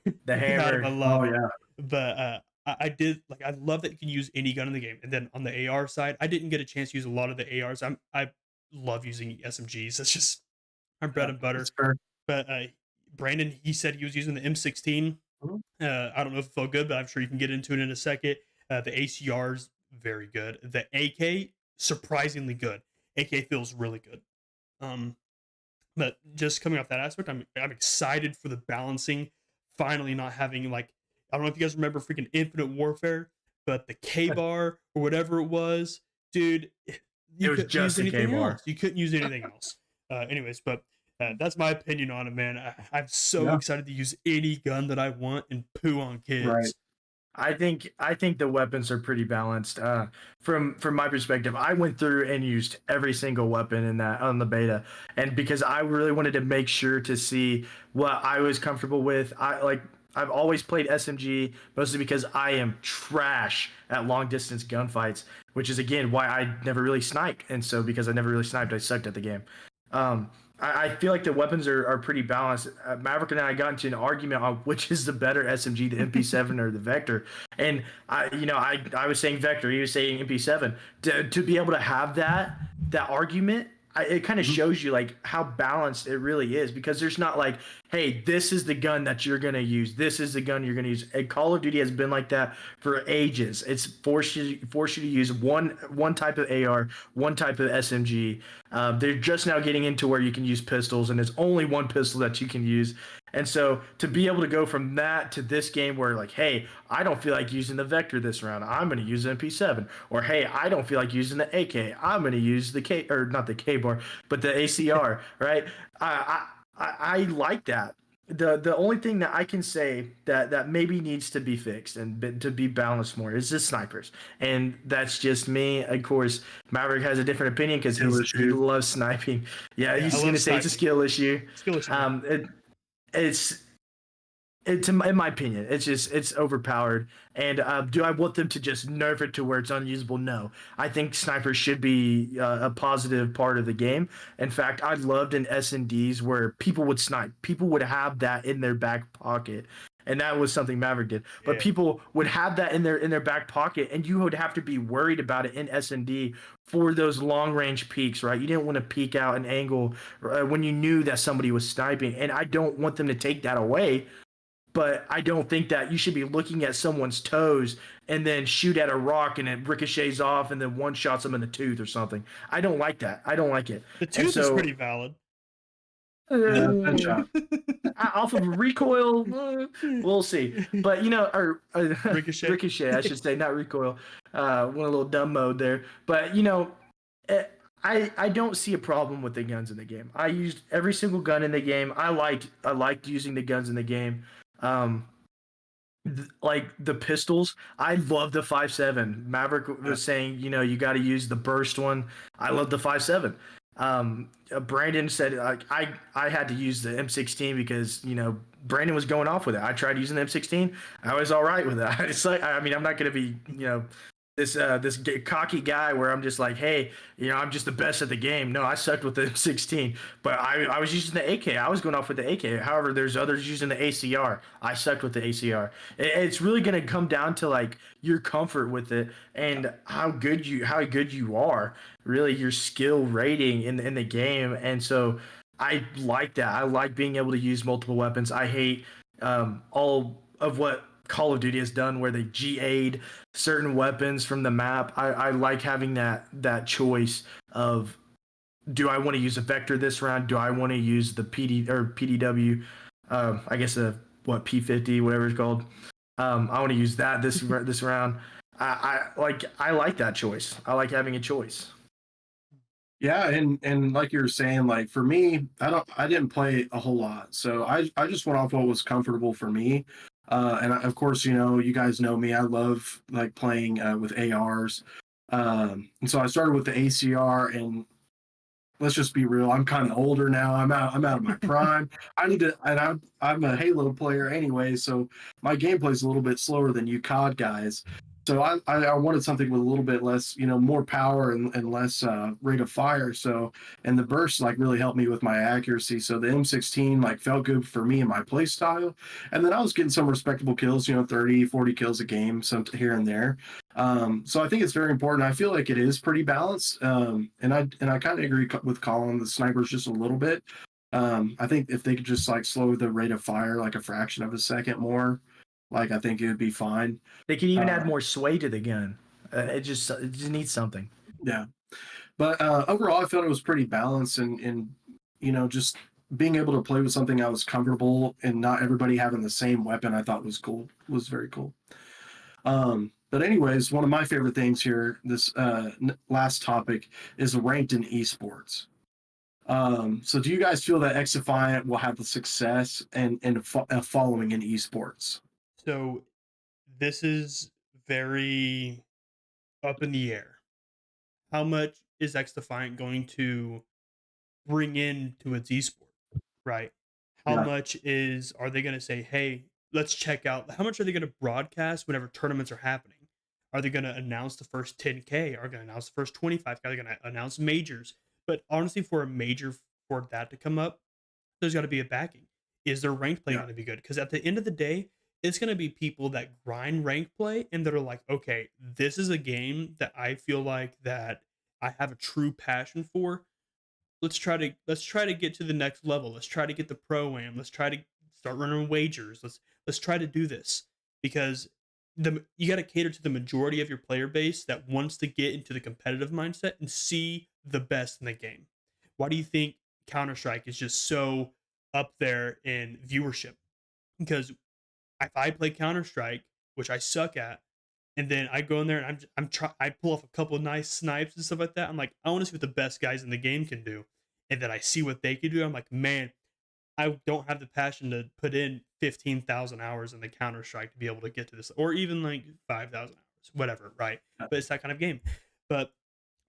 The Get out of my hammer. lobby. Oh yeah, But I did like I love that you can use any gun in the game. And then on the AR side, I didn't get a chance to use a lot of the ARs. I love using SMGs. That's just my bread and butter. that's fair. But Brandon, he said he was using the M16. Mhm. I don't know if it felt good, but I'm sure you can get into it in a second. The ACR's very good. The AK surprisingly good. AK feels really good. But just coming off that aspect, I'm excited for the balancing. Finally, not having like, I don't know if you guys remember freaking Infinite Warfare, but the K bar or whatever it was, dude, you It was couldn't use just a anything K-bar. else. You couldn't use anything else. Anyways, but that's my opinion on it, man. I'm so Yeah. excited to use any gun that I want and poo on kids. Right. I think the weapons are pretty balanced. From my perspective, I went through and used every single weapon in that on the beta, and because I really wanted to make sure to see what I was comfortable with. I've always played SMG mostly because I am trash at long distance gunfights, which is again why I never really sniped. And so because I never really sniped, I sucked at the game. I feel like the weapons are pretty balanced. Maverick and I got into an argument on which is the better SMG, the MP7 or the Vector. And I was saying Vector, he was saying MP7. To be able to have that argument, it kind of shows you like how balanced it really is, because there's not like, hey, this is the gun that you're gonna use. This is the gun you're gonna use. And Call of Duty has been like that for ages. It's forced you to use one type of AR, one type of SMG. They're just now getting into where you can use pistols, and there's only one pistol that you can use. And so to be able to go from that to this game where like, hey, I don't feel like using the Vector this round, I'm going to use an MP7. Or hey, I don't feel like using the AK, I'm going to use the K, or not the K bar, but the ACR, right? I like that. The only thing that I can say that maybe needs to be fixed and to be balanced more is the snipers, and that's just me. Of course, Maverick has a different opinion because he loves sniping. Yeah, he's going to say it's a skill issue. Skill issue. It's in my opinion, it's overpowered. And do I want them to just nerf it to where it's unusable? No. I think snipers should be a positive part of the game. In fact, I loved in S&Ds where people would snipe. People would have that in their back pocket. And that was something Maverick did. But Yeah. people would have that in their back pocket, and you would have to be worried about it in S&D for those long range peeks, right? You didn't want to peek out an angle when you knew that somebody was sniping. And I don't want them to take that away. But I don't think that you should be looking at someone's toes and then shoot at a rock and it ricochets off and then one shots them in the tooth or something. I don't like that. I don't like it. The tooth is pretty valid. Off of recoil, we'll see. But or ricochet, I should say, not recoil. Went a little dumb mode there. But I don't see a problem with the guns in the game. I used every single gun in the game. I liked using the guns in the game. Like the pistols, I love the 5.7. Maverick was saying, you got to use the burst one. I love the 5.7. Brandon said I had to use the M16 because Brandon was going off with it. I tried using the M16. I was all right with that. It's like, I mean, I'm not gonna be this cocky guy where I'm just like, hey, I'm just the best at the game. No, I sucked with the M16, but I was using the AK. I was going off with the AK. However, there's others using the ACR. I sucked with the ACR. It's really going to come down to like your comfort with it and how good you are, really your skill rating in the game. And so I like that. I like being able to use multiple weapons. I hate all of what Call of Duty has done where they GA'd certain weapons from the map. I like having that choice of, do I want to use a Vector this round? Do I want to use the PDW? I guess P50, whatever it's called. I want to use that this round. I like that choice. I like having a choice. Yeah, and like you were saying, like for me, I didn't play a whole lot, so I just went off what was comfortable for me. Of course, you guys know me. I love like playing with ARs. And so I started with the ACR, and let's just be real. I'm kind of older now. I'm out of my prime. I need to, and I'm a Halo player anyway, so my gameplay is a little bit slower than you COD guys. So I wanted something with a little bit less, more power and less rate of fire. So, and the burst like really helped me with my accuracy. So the M16 like felt good for me and my play style. And then I was getting some respectable kills, 30, 40 kills a game, some here and there. So I think it's very important. I feel like it is pretty balanced. And I kind of agree with Colin, the snipers just a little bit. I think if they could just like slow the rate of fire like a fraction of a second more, like I think it would be fine. They can even add more sway to the gun. It just needs something. Yeah. But overall, I felt it was pretty balanced, and just being able to play with something I was comfortable and not everybody having the same weapon, I thought was cool. Was very cool. But anyways, one of my favorite things here, this last topic, is ranked in esports. So do you guys feel that XDefiant will have the success and a following in esports? So this is very up in the air. How much is XDefiant going to bring into its esport, right? How Yeah, much are they going to say, hey, let's check out? How much are they going to broadcast whenever tournaments are happening? Are they going to announce the first 10K? Are they going to announce the first 25K? Are they going to announce majors? But honestly, for a major, for that to come up, there's got to be a backing. Is their ranked play yeah, going to be good? Because at the end of the day, it's going to be people that grind ranked play and that are like, okay, this is a game that I feel like that I have a true passion for. Let's try to get to the next level. Let's try to get the pro am. Let's try to start running wagers. Let's try to do this because you got to cater to the majority of your player base that wants to get into the competitive mindset and see the best in the game. Why do you think Counter Strike is just so up there in viewership? Because if I play Counter Strike, which I suck at, and then I go in there and I pull off a couple of nice snipes and stuff like that. I'm like, I want to see what the best guys in the game can do, and then I see what they can do. I'm like, man, I don't have the passion to put in 15,000 hours in the Counter Strike to be able to get to this, or even like 5,000 hours, whatever, right? yeah, But it's that kind of game. But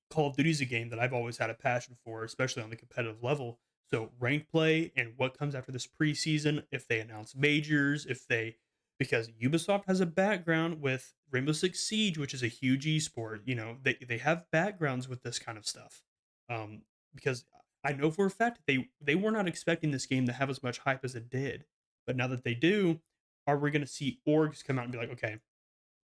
Call of Duty is a game that I've always had a passion for, especially on the competitive level. So rank play and what comes after this preseason, if they announce majors, because Ubisoft has a background with Rainbow Six Siege, which is a huge esport. They have backgrounds with this kind of stuff. Because I know for a fact they were not expecting this game to have as much hype as it did. But now that they do, are we going to see orgs come out and be like, okay,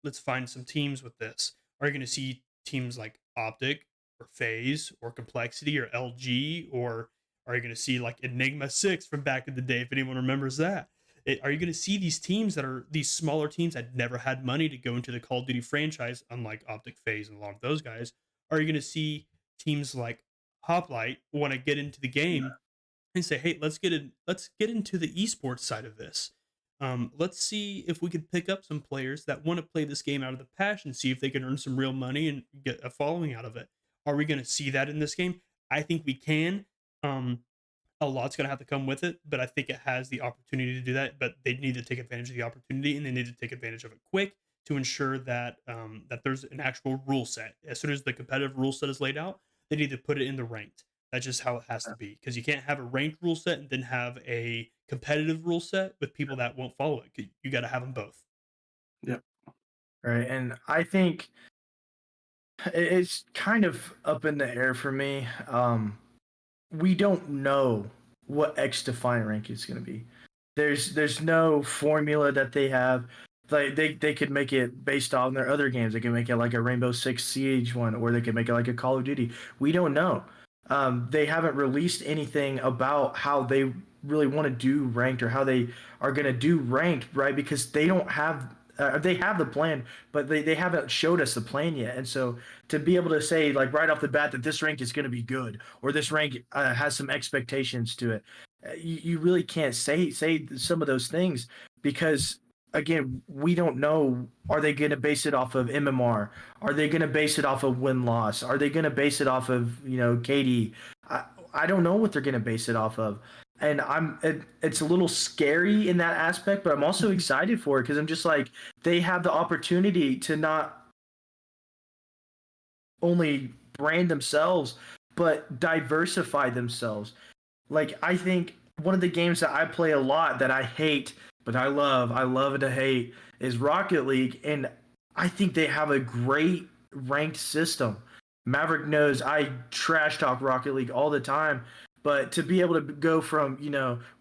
let's find some teams with this? Are you going to see teams like Optic or FaZe or Complexity or LG, or are you going to see like Enigma 6 from back in the day if anyone remembers that? Are you going to see these teams that are these smaller teams that never had money to go into the Call of Duty franchise, unlike Optic, FaZe, and a lot of those guys? Are you going to see teams like Hoplite want to get into the yeah, game and say, "Hey, let's get into the esports side of this. Let's see if we could pick up some players that want to play this game out of the passion, see if they can earn some real money and get a following out of it." Are we going to see that in this game? I think we can. Um, a lot's going to have to come with it, but I think it has the opportunity to do that. But they need to take advantage of the opportunity, and they need to take advantage of it quick to ensure that that there's an actual rule set. As soon as the competitive rule set is laid out, they need to put it in the ranked. That's just how it has to be, because you can't have a ranked rule set and then have a competitive rule set with people that won't follow it. You got to have them both. yeah, Right. And I think it's kind of up in the air for me. We don't know what X Defiant rank is going to be. There's no formula that they have. Like they could make it based on their other games. They can make it like a Rainbow Six Siege one, or they could make it like a Call of Duty. We don't know. They haven't released anything about how they really want to do ranked or how they are going to do ranked, right? Because they don't have. They have the plan, but they haven't showed us the plan yet. And so to be able to say like right off the bat that this rank is going to be good or this rank has some expectations to it, you really can't say some of those things because again we don't know. Are they going to base it off of MMR? Are they going to base it off of win loss? Are they going to base it off of KD? I don't know what they're going to base it off of, and it's a little scary in that aspect, but I'm also excited for it because I'm just like they have the opportunity to not only brand themselves but diversify themselves. Like I think one of the games that I play a lot that I hate but I love it to hate is Rocket League, and I think they have a great ranked system. Maverick knows I trash talk Rocket League all the time, but to be able to go from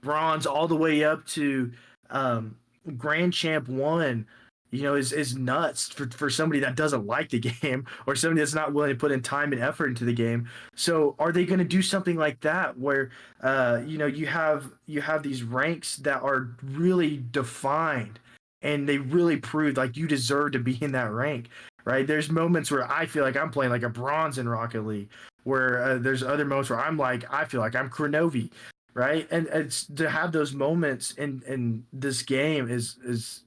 bronze all the way up to um, Grand Champ one, is nuts for somebody that doesn't like the game or somebody that's not willing to put in time and effort into the game. So are they going to do something like that where you have these ranks that are really defined and they really prove like you deserve to be in that rank? right? There's moments where I feel like I'm playing like a bronze in Rocket League, where there's other moments where I feel like I'm Kronovi, right? And it's to have those moments in this game is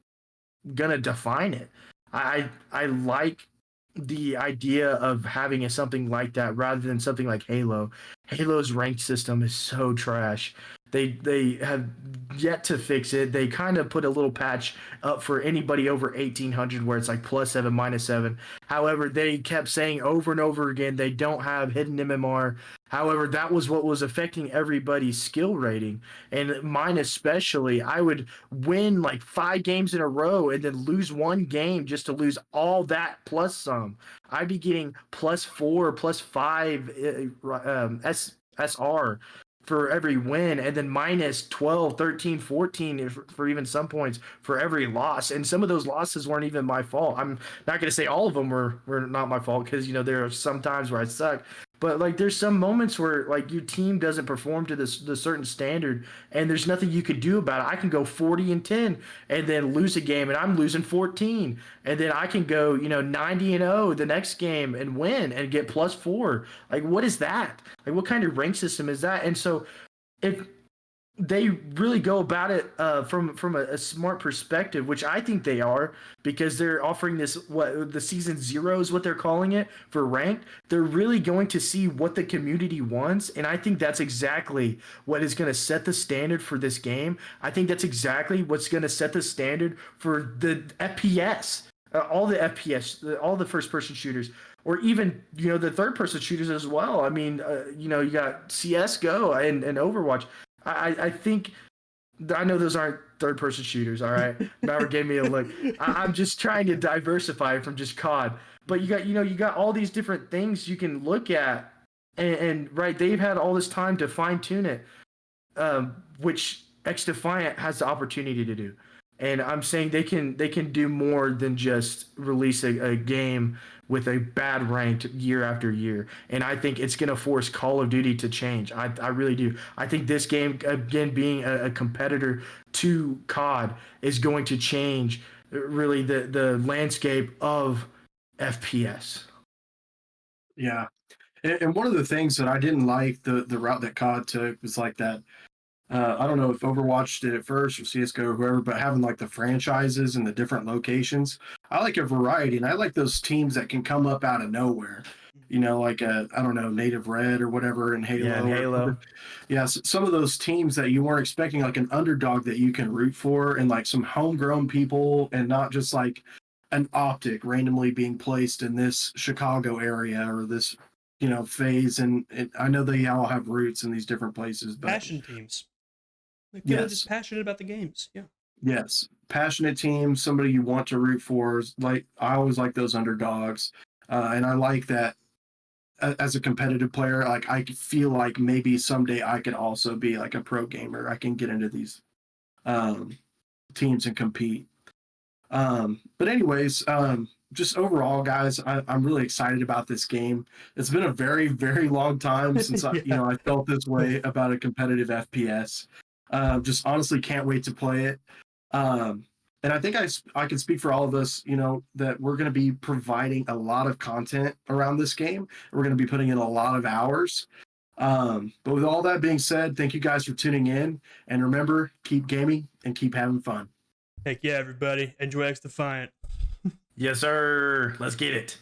gonna define it. I like the idea of having something like that rather than something like Halo. Halo's ranked system is so trash. They have yet to fix it. They kind of put a little patch up for anybody over 1800 where it's like +7, -7. However, they kept saying over and over again they don't have hidden MMR. However, that was what was affecting everybody's skill rating, and mine especially. I would win like 5 games in a row and then lose one game just to lose all that plus some. I'd be getting +4, +5 SR for every win, and then -12, 13, 14 for even some points for every loss. And some of those losses weren't even my fault. I'm not going to say all of them were not my fault, because there are some times where I suck. But like, there's some moments where like your team doesn't perform to the certain standard, and there's nothing you could do about it. I can go 40-10 and then lose a game, and I'm losing 14, and then I can go 90-0 the next game and win and get +4. Like, what is that? Like, what kind of rank system is that? And so, if they really go about it from a smart perspective, which I think they are, because they're offering this, what the season 0 is what they're calling it for ranked. They're really going to see what the community wants, and I think that's exactly what is going to set the standard for this game. I think that's exactly what's going to set the standard for the FPS, all the FPS, all the first-person shooters, or even the third-person shooters as well. I mean, you got CS:GO and Overwatch. I think, I know those aren't third-person shooters, all right? Maverick gave me a look. I'm just trying to diversify from just COD. But you got all these different things you can look at, and right, they've had all this time to fine-tune it, which XDefiant has the opportunity to do. And I'm saying they can do more than just release a game with a bad ranked year after year. And I think it's going to force Call of Duty to change. I really do. I think this game, again, being a competitor to COD, is going to change really the landscape of FPS. Yeah. And one of the things that I didn't like the route that COD took was like that. I don't know if Overwatch did it first or CS:GO or whoever, but having like the franchises and the different locations, I like a variety, and I like those teams that can come up out of nowhere. Like I don't know, Native Red or whatever in Halo. Yeah, in Halo. Yeah, some of those teams that you weren't expecting, like an underdog that you can root for, and like some homegrown people, and not just like an optic randomly being placed in this Chicago area or this phase. And I know they all have roots in these different places, but Passion teams. Like, they're yes. just passionate about the games. Yeah. Yes, passionate team, somebody you want to root for. Like, I always like those underdogs, and I like that as a competitive player. Like, I feel like maybe someday I could also be like a pro gamer. I can get into these teams and compete. But anyways, just overall, guys, I'm really excited about this game. It's been a very, very long time since Yeah. I felt this way about a competitive FPS. Just honestly can't wait to play it. And I think I can speak for all of us, that we're going to be providing a lot of content around this game. We're going to be putting in a lot of hours. But with all that being said, thank you guys for tuning in. And remember, keep gaming and keep having fun. Heck yeah, everybody. Enjoy XDefiant. Yes, sir. Let's get it.